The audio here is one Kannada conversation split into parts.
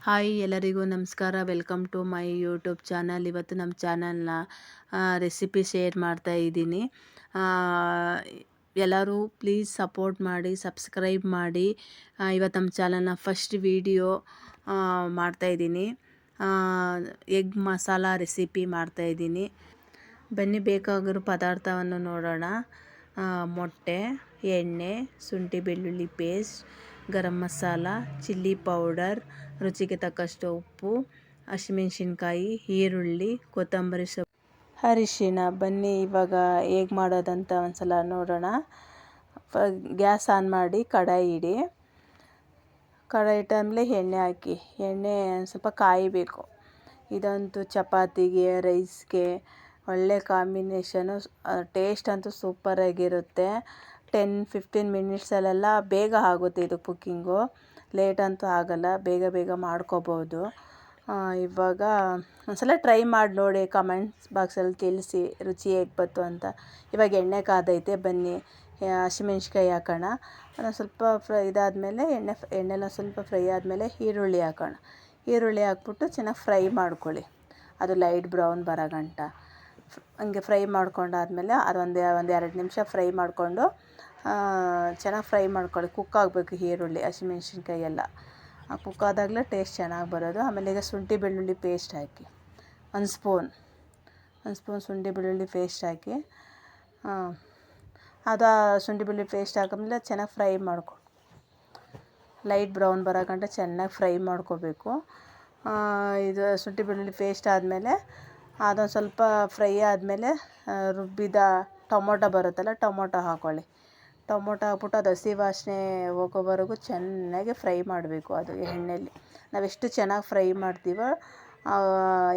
ಹಾಯ್ ಎಲ್ಲರಿಗೂ ನಮಸ್ಕಾರ. Welcome to my YouTube channel. ಇವತ್ತು ನಮ್ಮ ಚಾನಲ್ನ ರೆಸಿಪಿ ಶೇರ್ ಮಾಡ್ತಾ ಇದ್ದೀನಿ. ಎಲ್ಲರೂ ಪ್ಲೀಸ್ ಸಪೋರ್ಟ್ ಮಾಡಿ, ಸಬ್ಸ್ಕ್ರೈಬ್ ಮಾಡಿ. ಇವತ್ತು ನಮ್ಮ ಚಾನಲ್ನ ಫಸ್ಟ್ ವಿಡಿಯೋ ಮಾಡ್ತಾಯಿದ್ದೀನಿ. ಎಗ್ ಮಸಾಲ ರೆಸಿಪಿ ಮಾಡ್ತಾಯಿದ್ದೀನಿ. ಬನ್ನಿ ಬೇಕಾಗಿರೋ ಪದಾರ್ಥವನ್ನು ನೋಡೋಣ. ಮೊಟ್ಟೆ, ಎಣ್ಣೆ, ಶುಂಠಿ ಬೆಳ್ಳುಳ್ಳಿ paste, garam masala, chilli powder, ರುಚಿಗೆ ತಕ್ಕಷ್ಟು ಉಪ್ಪು, ಹಸಿಮೆಣಸಿನ್ಕಾಯಿ, ಈರುಳ್ಳಿ, ಕೊತ್ತಂಬರಿ ಸೊಪ್ಪು, ಅರಿಶಿಣ. ಬನ್ನಿ ಇವಾಗ ಹೇಗೆ ಮಾಡೋದಂತ ಒಂದ್ಸಲ ನೋಡೋಣ. ಗ್ಯಾಸ್ ಆನ್ ಮಾಡಿ ಕಡಾಯಿ ಇಡಿ. ಕಡಾಯಿ ಇಟ್ಟಾದ್ಮೇಲೆ ಎಣ್ಣೆ ಹಾಕಿ. ಎಣ್ಣೆ ಸ್ವಲ್ಪ ಕಾಯಬೇಕು. ಇದಂತೂ ಚಪಾತಿಗೆ, ರೈಸ್ಗೆ ಒಳ್ಳೆ ಕಾಂಬಿನೇಷನು. ಟೇಸ್ಟ್ ಅಂತೂ ಸೂಪರಾಗಿರುತ್ತೆ. 10-15 ಮಿನಿಟ್ಸಲ್ಲೆಲ್ಲ ಬೇಗ ಆಗುತ್ತೆ ಇದು ಕುಕ್ಕಿಂಗು. ಲೇಟ್ ಅಂತೂ ಆಗಲ್ಲ, ಬೇಗ ಬೇಗ ಮಾಡ್ಕೋಬೋದು. ಇವಾಗ ಒಂದ್ಸಲ ಟ್ರೈ ಮಾಡಿ ನೋಡಿ, ಕಮೆಂಟ್ಸ್ ಬಾಕ್ಸಲ್ಲಿ ತಿಳಿಸಿ ರುಚಿ ಹೇಗೆ ಬಂತು ಅಂತ. ಇವಾಗ ಎಣ್ಣೆ ಕಾದೈತೆ, ಬನ್ನಿ ಹಸಿಮೆಣ್ಸಿಕಾಯಿ ಹಾಕೋಣ. ಅದೊಂದು ಸ್ವಲ್ಪ ಇದಾದಮೇಲೆ ಎಣ್ಣೆಲ್ಲ ಸ್ವಲ್ಪ ಫ್ರೈ ಆದಮೇಲೆ ಈರುಳ್ಳಿ ಹಾಕೋಣ. ಈರುಳ್ಳಿ ಹಾಕ್ಬಿಟ್ಟು ಚೆನ್ನಾಗಿ ಫ್ರೈ ಮಾಡ್ಕೊಳ್ಳಿ. ಅದು ಲೈಟ್ ಬ್ರೌನ್ ಬರೋ ಗಂಟ ಹಂಗೆ ಫ್ರೈ ಮಾಡ್ಕೊಂಡಾದ್ಮೇಲೆ ಅದೊಂದು 2 ನಿಮಿಷ ಫ್ರೈ ಮಾಡಿಕೊಂಡು ಚೆನ್ನಾಗಿ ಫ್ರೈ ಮಾಡ್ಕೊಳ್ಳಿ. ಕುಕ್ ಆಗಬೇಕು ಈರುಳ್ಳಿ, ಹಸಿಮೆಣ್ಸಿನ್ಕಾಯಿ ಎಲ್ಲ. ಕುಕ್ ಆದಾಗಲೇ ಟೇಸ್ಟ್ ಚೆನ್ನಾಗಿ ಬರೋದು. ಆಮೇಲೆ ಈಗ ಶುಂಠಿ ಬೆಳ್ಳುಳ್ಳಿ ಪೇಸ್ಟ್ ಹಾಕಿ. ಒಂದು ಸ್ಪೂನ್ ಶುಂಠಿ ಬೆಳ್ಳುಳ್ಳಿ ಪೇಸ್ಟ್ ಹಾಕಿ. ಅದು ಶುಂಠಿ ಬೆಳ್ಳುಳ್ಳಿ ಪೇಸ್ಟ್ ಹಾಕಿದ್ಮೇಲೆ ಚೆನ್ನಾಗಿ ಫ್ರೈ ಮಾಡ್ಕೊ. ಲೈಟ್ ಬ್ರೌನ್ ಬರೋ ಗಂಟ ಚೆನ್ನಾಗಿ ಫ್ರೈ ಮಾಡ್ಕೋಬೇಕು. ಇದು ಶುಂಠಿ ಬೆಳ್ಳುಳ್ಳಿ ಪೇಸ್ಟ್ ಆದಮೇಲೆ ಅದೊಂದು ಸ್ವಲ್ಪ ಫ್ರೈ ಆದಮೇಲೆ ರುಬ್ಬಿದ ಟೊಮೊಟೊ ಬರುತ್ತಲ್ಲ, ಟೊಮೊಟೊ ಹಾಕ್ಕೊಳ್ಳಿ. ಟೊಮೊಟೊ ಹಾಕ್ಬಿಟ್ಟು ಅದು ಹಸಿ ವಾಸನೆ ಹೋಗೋವರೆಗೂ ಚೆನ್ನಾಗಿ ಫ್ರೈ ಮಾಡಬೇಕು. ಅದು ಎಣ್ಣೆಯಲ್ಲಿ ನಾವೆಷ್ಟು ಚೆನ್ನಾಗಿ ಫ್ರೈ ಮಾಡ್ತೀವೋ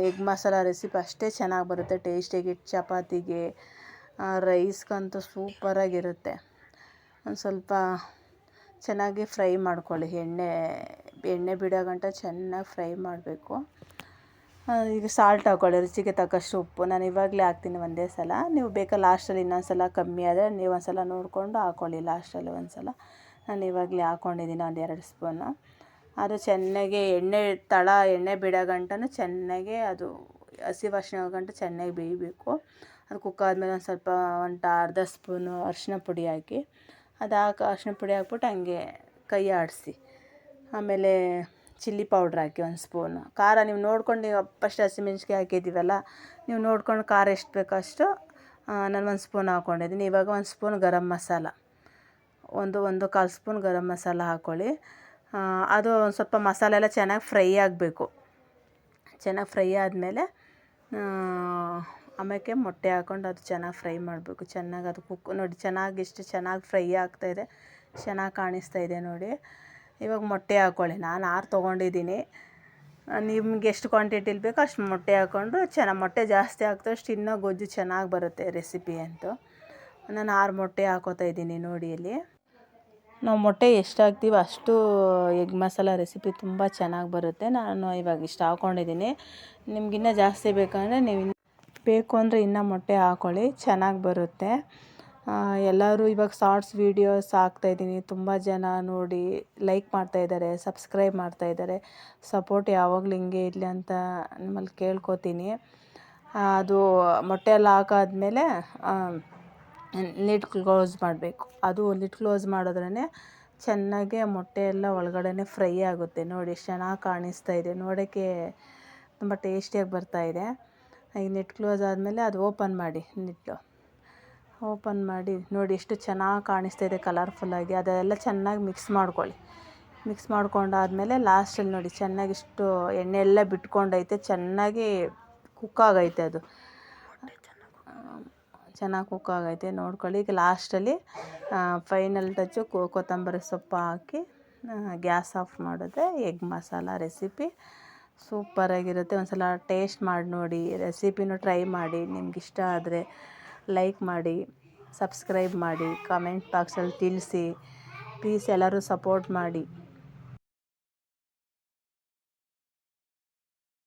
ಎಗ್ ಮಸಾಲ ರೆಸಿಪಿ ಅಷ್ಟೇ ಚೆನ್ನಾಗಿ ಬರುತ್ತೆ. ಟೇಸ್ಟಿಗೆ ಚಪಾತಿಗೆ, ರೈಸ್ಗಂತೂ ಸೂಪರಾಗಿರುತ್ತೆ. ಒಂದು ಸ್ವಲ್ಪ ಚೆನ್ನಾಗಿ ಫ್ರೈ ಮಾಡ್ಕೊಳ್ಳಿ. ಎಣ್ಣೆ ಬಿಡೋ ಗಂಟ ಚೆನ್ನಾಗಿ ಫ್ರೈ ಮಾಡಬೇಕು. ಈಗ ಸಾಲ್ಟ್ ಹಾಕ್ಕೊಳ್ಳಿ, ರುಚಿಗೆ ತಕ್ಕಷ್ಟು ಉಪ್ಪು. ನಾನು ಇವಾಗಲೇ ಹಾಕ್ತೀನಿ ಒಂದೇ ಸಲ. ನೀವು ಬೇಕಾ ಲಾಸ್ಟಲ್ಲಿ ಇನ್ನೊಂದು ಸಲ ಕಮ್ಮಿ ಆದರೆ ನೀವು ಒಂದು ಸಲ ನೋಡಿಕೊಂಡು ಹಾಕ್ಕೊಳ್ಳಿ ಲಾಸ್ಟಲ್ಲಿ ಒಂದು ಸಲ. ನಾನು ಇವಾಗಲೇ ಹಾಕ್ಕೊಂಡಿದ್ದೀನಿ 1-2 ಸ್ಪೂನು. ಅದು ಚೆನ್ನಾಗಿ ಎಣ್ಣೆ ಬಿಡೋ ಗಂಟನೂ ಚೆನ್ನಾಗಿ ಅದು ಹಸಿ ವಾಸನೆ ಹೋಗೋ ಗಂಟ ಚೆನ್ನಾಗಿ ಬೇಯಬೇಕು. ಅದು ಕುಕ್ ಆದಮೇಲೆ ಒಂದು ಸ್ವಲ್ಪ ಅರ್ಧ ಸ್ಪೂನು ಅರಿಶಿನ ಪುಡಿ ಹಾಕಿ. ಅರಿಶಿನ ಪುಡಿ ಹಾಕ್ಬಿಟ್ಟು ಹಂಗೆ ಕೈ ಆಡಿಸಿ. ಆಮೇಲೆ ಚಿಲ್ಲಿ ಪೌಡ್ರ್ ಹಾಕಿ 1 ಸ್ಪೂನು. ಖಾರ ನೀವು ನೋಡ್ಕೊಂಡು, ನೀವು ಫಸ್ಟ್ ಹಸಿಮೆಣ್ಸಿಕಾಯಿ ಹಾಕಿದ್ದೀವಲ್ಲ, ನೀವು ನೋಡ್ಕೊಂಡು ಖಾರ ಎಷ್ಟು ಬೇಕೋ ಅಷ್ಟು. ನಾನು 1 ಸ್ಪೂನ್ ಹಾಕ್ಕೊಂಡಿದ್ದೀನಿ. ಇವಾಗ 1 ಸ್ಪೂನ್ ಗರಂ ಮಸಾಲ, 1-1.25 ಸ್ಪೂನ್ ಗರಂ ಮಸಾಲ ಹಾಕ್ಕೊಳ್ಳಿ. ಅದು ಒಂದು ಸ್ವಲ್ಪ ಮಸಾಲೆ ಎಲ್ಲ ಚೆನ್ನಾಗಿ ಫ್ರೈ ಆಗಬೇಕು. ಚೆನ್ನಾಗಿ ಫ್ರೈ ಆದಮೇಲೆ ಆಮೇಲೆ ಮೊಟ್ಟೆ ಹಾಕ್ಕೊಂಡು ಅದು ಚೆನ್ನಾಗಿ ಫ್ರೈ ಮಾಡಬೇಕು. ಚೆನ್ನಾಗಿ ಅದು ನೋಡಿ, ಎಷ್ಟು ಚೆನ್ನಾಗಿ ಫ್ರೈ ಆಗ್ತಾಯಿದೆ, ಚೆನ್ನಾಗಿ ಕಾಣಿಸ್ತಾ ಇದೆ ನೋಡಿ. ಇವಾಗ ಮೊಟ್ಟೆ ಹಾಕ್ಕೊಳ್ಳಿ. ನಾನು 6 ತೊಗೊಂಡಿದ್ದೀನಿ. ನಿಮ್ಗೆ ಎಷ್ಟು ಕ್ವಾಂಟಿಟಿಲಿ ಬೇಕೋ ಅಷ್ಟು ಮೊಟ್ಟೆ ಹಾಕ್ಕೊಂಡು ಮೊಟ್ಟೆ ಜಾಸ್ತಿ ಹಾಕಿದಷ್ಟು ಇನ್ನೂ ಗೊಜ್ಜು ಚೆನ್ನಾಗಿ ಬರುತ್ತೆ ರೆಸಿಪಿ ಅಂತೂ. ನಾನು 6 ಮೊಟ್ಟೆ ಹಾಕೋತಾ ಇದ್ದೀನಿ ನೋಡಿ. ಇಲ್ಲಿ ನಾವು ಮೊಟ್ಟೆ ಎಷ್ಟು ಹಾಕ್ತೀವೋ ಅಷ್ಟು ಎಗ್ ಮಸಾಲ ರೆಸಿಪಿ ತುಂಬ ಚೆನ್ನಾಗಿ ಬರುತ್ತೆ. ನಾನು ಇವಾಗ ಇಷ್ಟು ಹಾಕ್ಕೊಂಡಿದ್ದೀನಿ. ನಿಮ್ಗಿನ್ನೂ ಜಾಸ್ತಿ ಬೇಕಂದರೆ ಬೇಕು ಅಂದರೆ ಇನ್ನೂ ಮೊಟ್ಟೆ ಹಾಕ್ಕೊಳ್ಳಿ, ಚೆನ್ನಾಗಿ ಬರುತ್ತೆ. ಎಲ್ಲರೂ ಇವಾಗ ಶಾರ್ಟ್ಸ್ ವೀಡಿಯೋಸ್ ಹಾಕ್ತಾಯಿದ್ದೀನಿ. ತುಂಬ ಜನ ನೋಡಿ ಲೈಕ್ ಮಾಡ್ತಾಯಿದ್ದಾರೆ, ಸಬ್ಸ್ಕ್ರೈಬ್ ಮಾಡ್ತಾಯಿದ್ದಾರೆ. ಸಪೋರ್ಟ್ ಯಾವಾಗಲೂ ಹಿಂಗೆ ಇರಲಿ ಅಂತ ನಿಮ್ಮಲ್ಲಿ ಕೇಳ್ಕೊತೀನಿ. ಅದು ಮೊಟ್ಟೆ ಎಲ್ಲ ಹಾಕಾದ್ಮೇಲೆ ಲಿಡ್ ಕ್ಲೋಸ್ ಮಾಡಬೇಕು. ಅದು ಲಿಡ್ ಕ್ಲೋಸ್ ಮಾಡಿದ್ರೇ ಚೆನ್ನಾಗಿ ಮೊಟ್ಟೆ ಎಲ್ಲ ಒಳಗಡೆ ಫ್ರೈ ಆಗುತ್ತೆ. ನೋಡಿ ಎಷ್ಟು ಚೆನ್ನಾಗಿ ಕಾಣಿಸ್ತಾ ಇದೆ, ನೋಡೋಕ್ಕೆ ತುಂಬ ಟೇಸ್ಟಿಯಾಗಿ ಬರ್ತಾಯಿದೆ. ಈಗ ಲಿಡ್ ಕ್ಲೋಸ್ ಆದಮೇಲೆ ಅದು ಓಪನ್ ಮಾಡಿ. ಓಪನ್ ಮಾಡಿ ನೋಡಿ ಎಷ್ಟು ಚೆನ್ನಾಗಿ ಕಾಣಿಸ್ತಾ ಇದೆ ಕಲರ್ಫುಲ್ಲಾಗಿ. ಅದೆಲ್ಲ ಚೆನ್ನಾಗಿ ಮಿಕ್ಸ್ ಮಾಡ್ಕೊಳ್ಳಿ. ಮಿಕ್ಸ್ ಮಾಡ್ಕೊಂಡಾದ್ಮೇಲೆ ಲಾಸ್ಟಲ್ಲಿ ನೋಡಿ ಚೆನ್ನಾಗಿ ಇಷ್ಟು ಎಣ್ಣೆ ಎಲ್ಲ ಬಿಟ್ಕೊಂಡೈತೆ, ಚೆನ್ನಾಗಿ ಕುಕ್ ಆಗೈತೆ. ಅದು ಚೆನ್ನಾಗಿ ಕುಕ್ ಆಗೈತೆ ನೋಡ್ಕೊಳ್ಳಿ. ಈಗ ಲಾಸ್ಟಲ್ಲಿ ಫೈನಲ್ ಟಚ್ಚು ಕೊತ್ತಂಬರಿ ಸೊಪ್ಪು ಹಾಕಿ ಗ್ಯಾಸ್ ಆಫ್ ಮಾಡಿದ್ರೆ ಎಗ್ ಮಸಾಲ ರೆಸಿಪಿ ಸೂಪರಾಗಿರುತ್ತೆ. ಒಂದು ಸಲ ಟೇಸ್ಟ್ ಮಾಡಿ ನೋಡಿ, ರೆಸಿಪಿನೂ ಟ್ರೈ ಮಾಡಿ. ನಿಮ್ಗೆ ಇಷ್ಟ ಆದರೆ ಲೈಕ್ ಮಾಡಿ, ಸಬ್ಸ್ಕ್ರೈಬ್ ಮಾಡಿ, ಕಮೆಂಟ್ ಬಾಕ್ಸಲ್ಲಿ ತಿಳಿಸಿ. ಪ್ಲೀಸ್ ಎಲ್ಲರೂ ಸಪೋರ್ಟ್ ಮಾಡಿ.